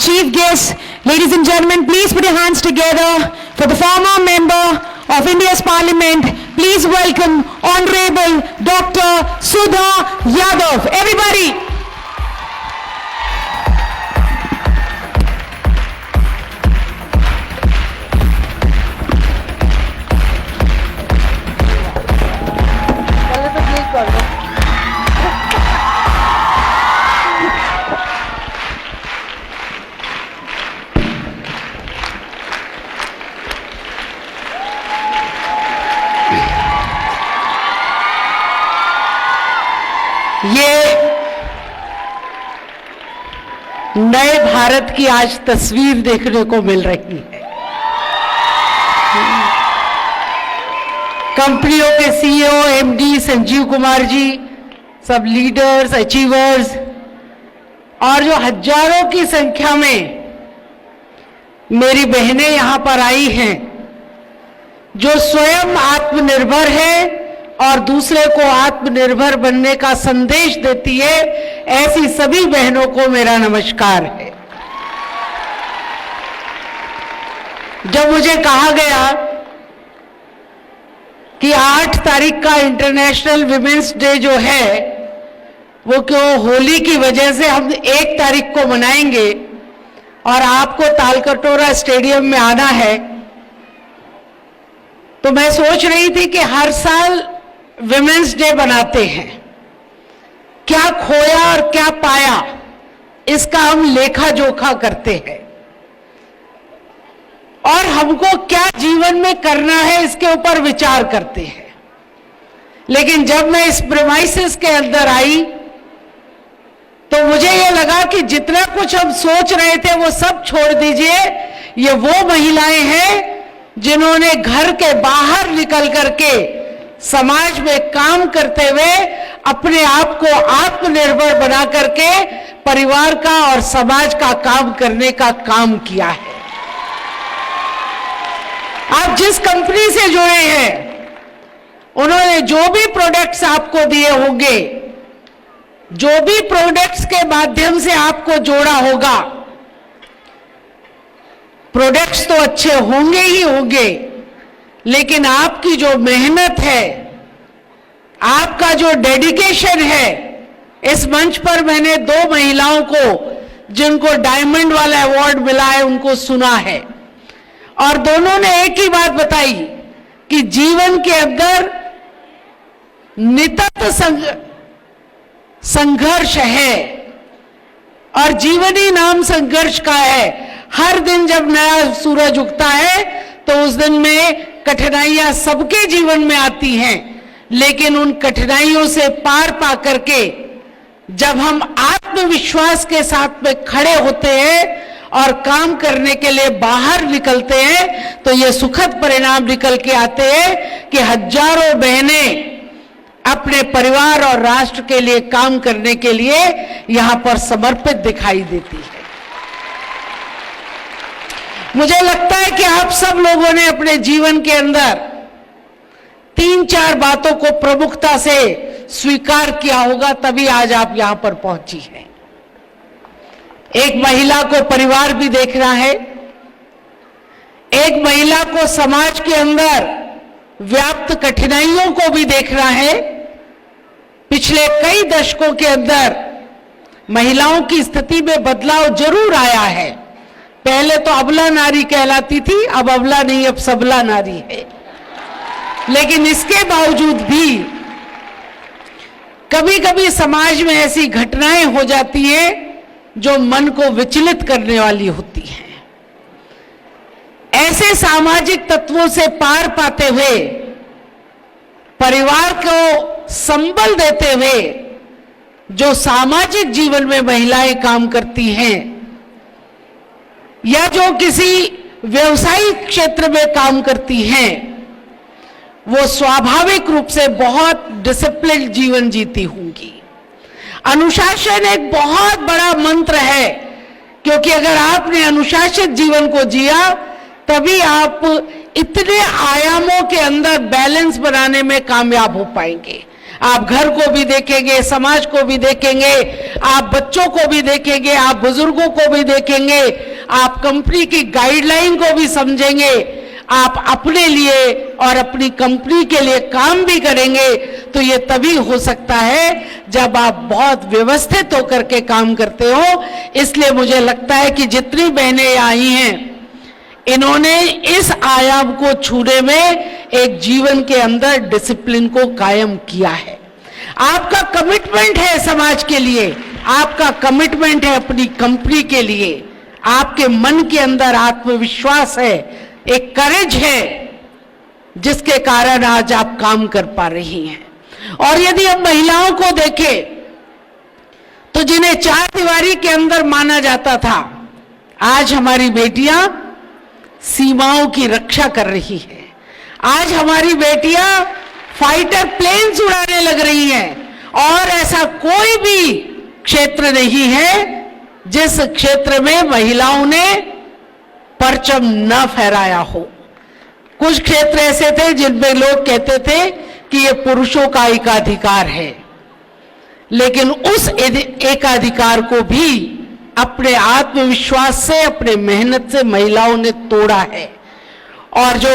chief guest, ladies and gentlemen, please put your hands together for the former member of India's Parliament. Please welcome Honorable Dr. Sudha Yadav. Everybody. ये नए भारत की आज तस्वीर देखने को मिल रही है। कंपनियों के सीईओ, एमडी संजीव कुमार जी, सब लीडर्स, अचीवर्स और जो हजारों की संख्या में मेरी बहनें यहां पर आई हैं, जो स्वयं आत्मनिर्भर है और दूसरे को आत्मनिर्भर बनने का संदेश देती है, ऐसी सभी बहनों को मेरा नमस्कार है। जब मुझे कहा गया कि 8 तारीख का इंटरनेशनल विमेंस डे जो है वो क्यों होली की वजह से हम 1 तारीख को मनाएंगे और आपको तालकटोरा स्टेडियम में आना है, तो मैं सोच रही थी कि हर साल विमेंस डे बनाते हैं, क्या खोया और क्या पाया इसका हम लेखा जोखा करते हैं और हमको क्या जीवन में करना है इसके ऊपर विचार करते हैं। लेकिन जब मैं इस प्रेमाइसिस के अंदर आई तो मुझे यह लगा कि जितना कुछ हम सोच रहे थे वो सब छोड़ दीजिए। ये वो महिलाएं हैं जिन्होंने घर के बाहर निकल करके समाज में काम करते हुए अपने आप को आत्मनिर्भर बना करके परिवार का और समाज का काम करने का काम किया है। आप जिस कंपनी से जुड़े हैं, उन्होंने जो भी प्रोडक्ट्स आपको दिए होंगे, जो भी प्रोडक्ट्स के माध्यम से आपको जोड़ा होगा, प्रोडक्ट्स तो अच्छे होंगे ही होंगे, लेकिन आपकी जो मेहनत है, आपका जो डेडिकेशन है, इस मंच पर मैंने 2 महिलाओं को जिनको डायमंड वाला अवार्ड मिला है उनको सुना है और दोनों ने एक ही बात बताई कि जीवन के अंदर निरंतर संघर्ष है और जीवन ही नाम संघर्ष का है। हर दिन जब नया सूरज उगता है तो उस दिन में कठिनाइयां सबके जीवन में आती हैं, लेकिन उन कठिनाइयों से पार पा करके जब हम आत्मविश्वास के साथ में खड़े होते हैं और काम करने के लिए बाहर निकलते हैं तो ये सुखद परिणाम निकल के आते हैं कि हजारों बहनें अपने परिवार और राष्ट्र के लिए काम करने के लिए यहां पर समर्पित दिखाई देती है। मुझे लगता है कि आप सब लोगों ने अपने जीवन के अंदर 3-4 बातों को प्रमुखता से स्वीकार किया होगा, तभी आज आप यहां पर पहुंची हैं। एक महिला को परिवार भी देखना है, एक महिला को समाज के अंदर व्याप्त कठिनाइयों को भी देखना है। पिछले कई दशकों के अंदर महिलाओं की स्थिति में बदलाव जरूर आया है। पहले तो अबला नारी कहलाती थी, अब अबला नहीं, अब सबला नारी है। लेकिन इसके बावजूद भी कभी कभी समाज में ऐसी घटनाएं हो जाती हैं जो मन को विचलित करने वाली होती हैं। ऐसे सामाजिक तत्वों से पार पाते हुए, परिवार को संबल देते हुए जो सामाजिक जीवन में महिलाएं काम करती हैं या जो किसी व्यवसायिक क्षेत्र में काम करती हैं, वो स्वाभाविक रूप से बहुत डिसिप्लिन जीवन जीती होंगी। अनुशासन एक बहुत बड़ा मंत्र है, क्योंकि अगर आपने अनुशासित जीवन को जिया तभी आप इतने आयामों के अंदर बैलेंस बनाने में कामयाब हो पाएंगे। आप घर को भी देखेंगे, समाज को भी देखेंगे, आप बच्चों को भी देखेंगे, आप बुजुर्गों को भी देखेंगे, आप कंपनी की गाइडलाइन को भी समझेंगे, आप अपने लिए और अपनी कंपनी के लिए काम भी करेंगे, तो ये तभी हो सकता है जब आप बहुत व्यवस्थित होकर के काम करते हो। इसलिए मुझे लगता है कि जितनी बहनें आई हैं, इन्होंने इस आयाम को छूने में एक जीवन के अंदर डिसिप्लिन को कायम किया है। आपका कमिटमेंट है समाज के लिए, आपका कमिटमेंट है अपनी कंपनी के लिए, आपके मन के अंदर आत्मविश्वास है, एक करेज है, जिसके कारण आज आप काम कर पा रही हैं। और यदि हम महिलाओं को देखें तो जिन्हें चार दीवारी के अंदर माना जाता था, आज हमारी बेटियां सीमाओं की रक्षा कर रही है। आज हमारी बेटियां फाइटर प्लेन्स उड़ाने लग रही हैं और ऐसा कोई भी क्षेत्र नहीं है जिस क्षेत्र में महिलाओं ने परचम न फहराया हो। कुछ क्षेत्र ऐसे थे जिनमें लोग कहते थे कि ये पुरुषों का एकाधिकार है, लेकिन उस एकाधिकार को भी अपने आत्मविश्वास से, अपने मेहनत से महिलाओं ने तोड़ा है। और जो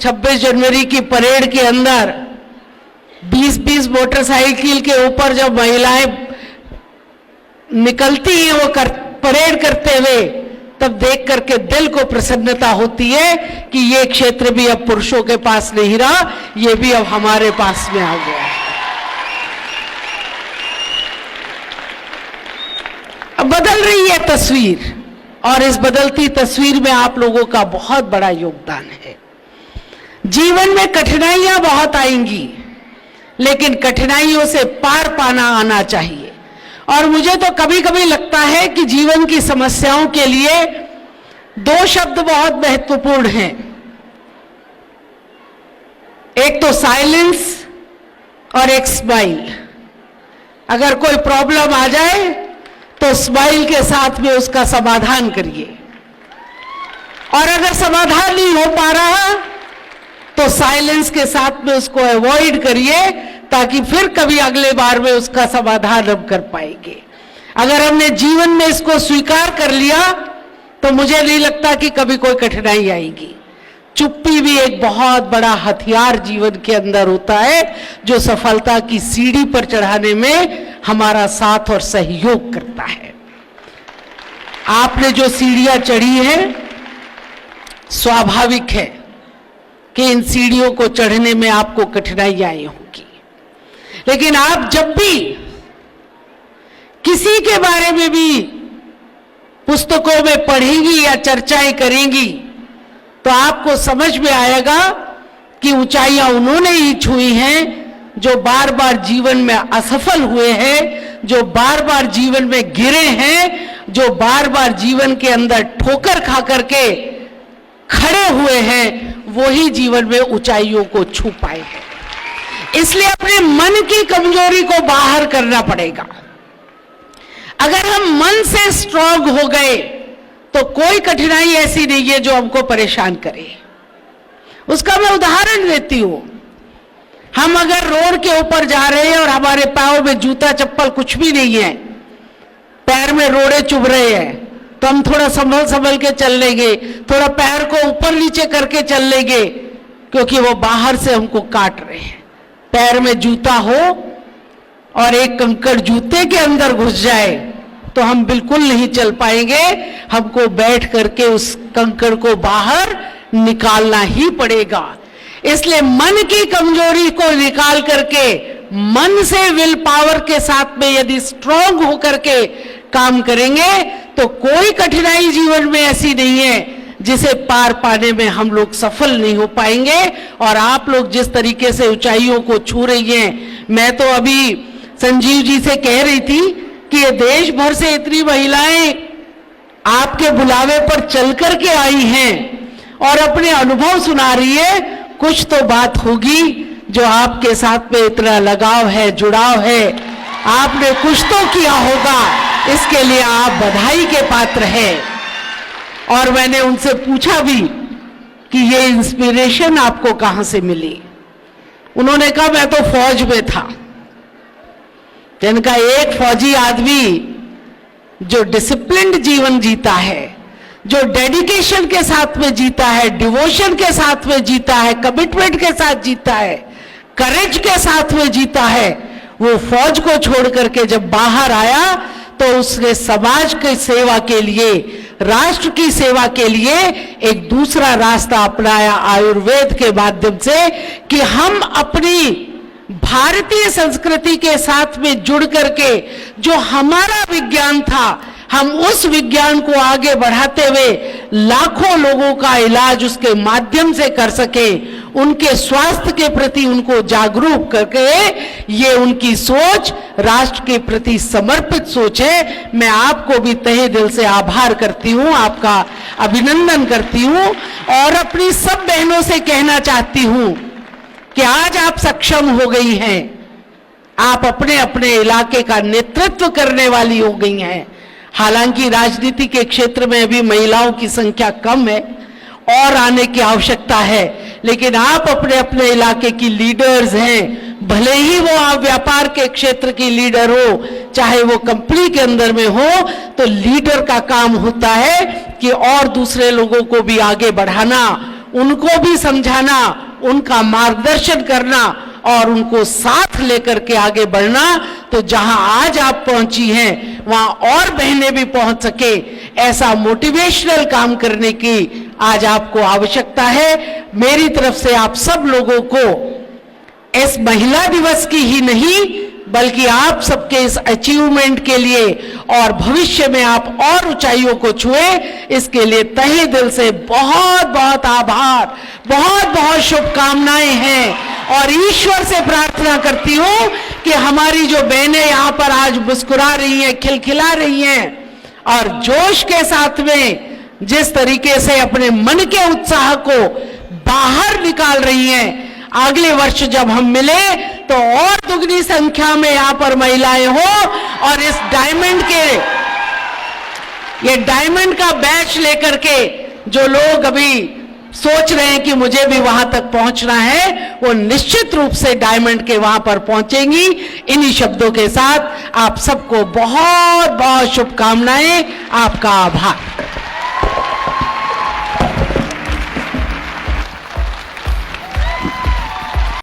26 जनवरी की परेड के अंदर 20-20 मोटरसाइकिल के ऊपर जब महिलाएं निकलती हैं वो परेड करते हुए, तब देख करके दिल को प्रसन्नता होती है कि ये क्षेत्र भी अब पुरुषों के पास नहीं रहा, ये भी अब हमारे पास में आ गया है। अब बदल रही है तस्वीर, और इस बदलती तस्वीर में आप लोगों का बहुत बड़ा योगदान है। जीवन में कठिनाइयां बहुत आएंगी, लेकिन कठिनाइयों से पार पाना आना चाहिए। और मुझे तो कभी कभी लगता है कि जीवन की समस्याओं के लिए दो शब्द बहुत महत्वपूर्ण हैं। एक तो साइलेंस और एक स्माइल। अगर कोई प्रॉब्लम आ जाए तो स्माइल के साथ में उसका समाधान करिए, और अगर समाधान नहीं हो पा रहा तो साइलेंस के साथ में उसको अवॉइड करिए, ताकि फिर कभी अगले बार में उसका समाधान हम कर पाएंगे। अगर हमने जीवन में इसको स्वीकार कर लिया तो मुझे नहीं लगता कि कभी कोई कठिनाई आएगी। चुप्पी भी एक बहुत बड़ा हथियार जीवन के अंदर होता है, जो सफलता की सीढ़ी पर चढ़ाने में हमारा साथ और सहयोग करता है। आपने जो सीढ़ियां चढ़ी हैं, स्वाभाविक है कि इन सीढ़ियों को चढ़ने में आपको कठिनाई आई होगी, लेकिन आप जब भी किसी के बारे में भी पुस्तकों में पढ़ेंगी या चर्चाएं करेंगी तो आपको समझ में आएगा कि ऊंचाइयां उन्होंने ही छुई हैं जो बार बार जीवन में असफल हुए हैं, जो बार बार जीवन में गिरे हैं, जो बार बार जीवन के अंदर ठोकर खा करके खड़े हुए हैं, वही जीवन में ऊंचाइयों को छू पाए हैं। इसलिए अपने मन की कमजोरी को बाहर करना पड़ेगा। अगर हम मन से स्ट्रांग हो गए तो कोई कठिनाई ऐसी नहीं है जो हमको परेशान करे। उसका मैं उदाहरण देती हूं। हम अगर रोड के ऊपर जा रहे हैं और हमारे पांव में जूता चप्पल कुछ भी नहीं है, पैर में रोड़े चुभ रहे हैं, तो हम थोड़ा संभल संभल के चल लेंगे, थोड़ा पैर को ऊपर नीचे करके चल लेंगे, क्योंकि वो बाहर से हमको काट रहे हैं। पैर में जूता हो और एक कंकड़ जूते के अंदर घुस जाए तो हम बिल्कुल नहीं चल पाएंगे। हमको बैठ करके उस कंकड़ को बाहर निकालना ही पड़ेगा। इसलिए मन की कमजोरी को निकाल करके मन से विल पावर के साथ में यदि स्ट्रांग होकर के काम करेंगे तो कोई कठिनाई जीवन में ऐसी नहीं है जिसे पार पाने में हम लोग सफल नहीं हो पाएंगे। और आप लोग जिस तरीके से ऊंचाइयों को छू रही हैं, मैं तो अभी संजीव जी से कह रही थी कि ये देश भर से इतनी महिलाएं आपके बुलावे पर चल करके आई हैं और अपने अनुभव सुना रही है। कुछ तो बात होगी जो आपके साथ में इतना लगाव है, जुड़ाव है, आपने कुछ तो किया होगा, इसके लिए आप बधाई के पात्र हैं। और मैंने उनसे पूछा भी कि ये इंस्पिरेशन आपको कहां से मिली। उन्होंने कहा मैं तो फौज में था, जिनका एक फौजी आदमी जो डिसिप्लिन्ड जीवन जीता है, जो डेडिकेशन के साथ में जीता है, डिवोशन के साथ में जीता है, कमिटमेंट के साथ जीता है, करेज के साथ में जीता है, वो फौज को छोड़ करके जब बाहर आया तो उसने समाज की सेवा के लिए, राष्ट्र की सेवा के लिए एक दूसरा रास्ता अपनाया आयुर्वेद के माध्यम से, कि हम अपनी भारतीय संस्कृति के साथ में जुड़ करके जो हमारा विज्ञान था, हम उस विज्ञान को आगे बढ़ाते हुए लाखों लोगों का इलाज उसके माध्यम से कर सके, उनके स्वास्थ्य के प्रति उनको जागरूक करके, ये उनकी सोच राष्ट्र के प्रति समर्पित सोच है। मैं आपको भी तहे दिल से आभार करती हूँ, आपका अभिनंदन करती हूँ और अपनी सब बहनों से कहना चाहती हूँ कि आज आप सक्षम हो गई हैं, आप अपने अपने इलाके का नेतृत्व करने वाली हो गई हैं। हालांकि राजनीति के क्षेत्र में अभी महिलाओं की संख्या कम है और आने की आवश्यकता है, लेकिन आप अपने अपने इलाके की लीडर्स हैं। भले ही वो आप व्यापार के क्षेत्र की लीडर हो, चाहे वो कंपनी के अंदर में हो, तो लीडर का काम होता है कि और दूसरे लोगों को भी आगे बढ़ाना, उनको भी समझाना, उनका मार्गदर्शन करना और उनको साथ लेकर के आगे बढ़ना। तो जहां आज आप पहुंची हैं वहां और बहनें भी पहुंच सके, ऐसा मोटिवेशनल काम करने की आज आपको आवश्यकता है। मेरी तरफ से आप सब लोगों को इस महिला दिवस की ही नहीं बल्कि आप सबके इस अचीवमेंट के लिए और भविष्य में आप और ऊंचाइयों को छुए, इसके लिए तहे दिल से बहुत बहुत आभार, बहुत बहुत शुभकामनाएं हैं। और ईश्वर से प्रार्थना करती हूं कि हमारी जो बहनें यहाँ पर आज मुस्कुरा रही हैं, खिलखिला रही हैं और जोश के साथ में जिस तरीके से अपने मन के उत्साह को बाहर निकाल रही हैं, अगले वर्ष जब हम मिले तो और दुगनी संख्या में यहाँ पर महिलाएं हो और इस डायमंड का बैच लेकर के जो लोग अभी सोच रहे हैं कि मुझे भी वहां तक पहुंचना है, वो निश्चित रूप से डायमंड के वहां पर पहुंचेंगी। इन्हीं शब्दों के साथ आप सबको बहुत बहुत शुभकामनाएं, आपका आभार।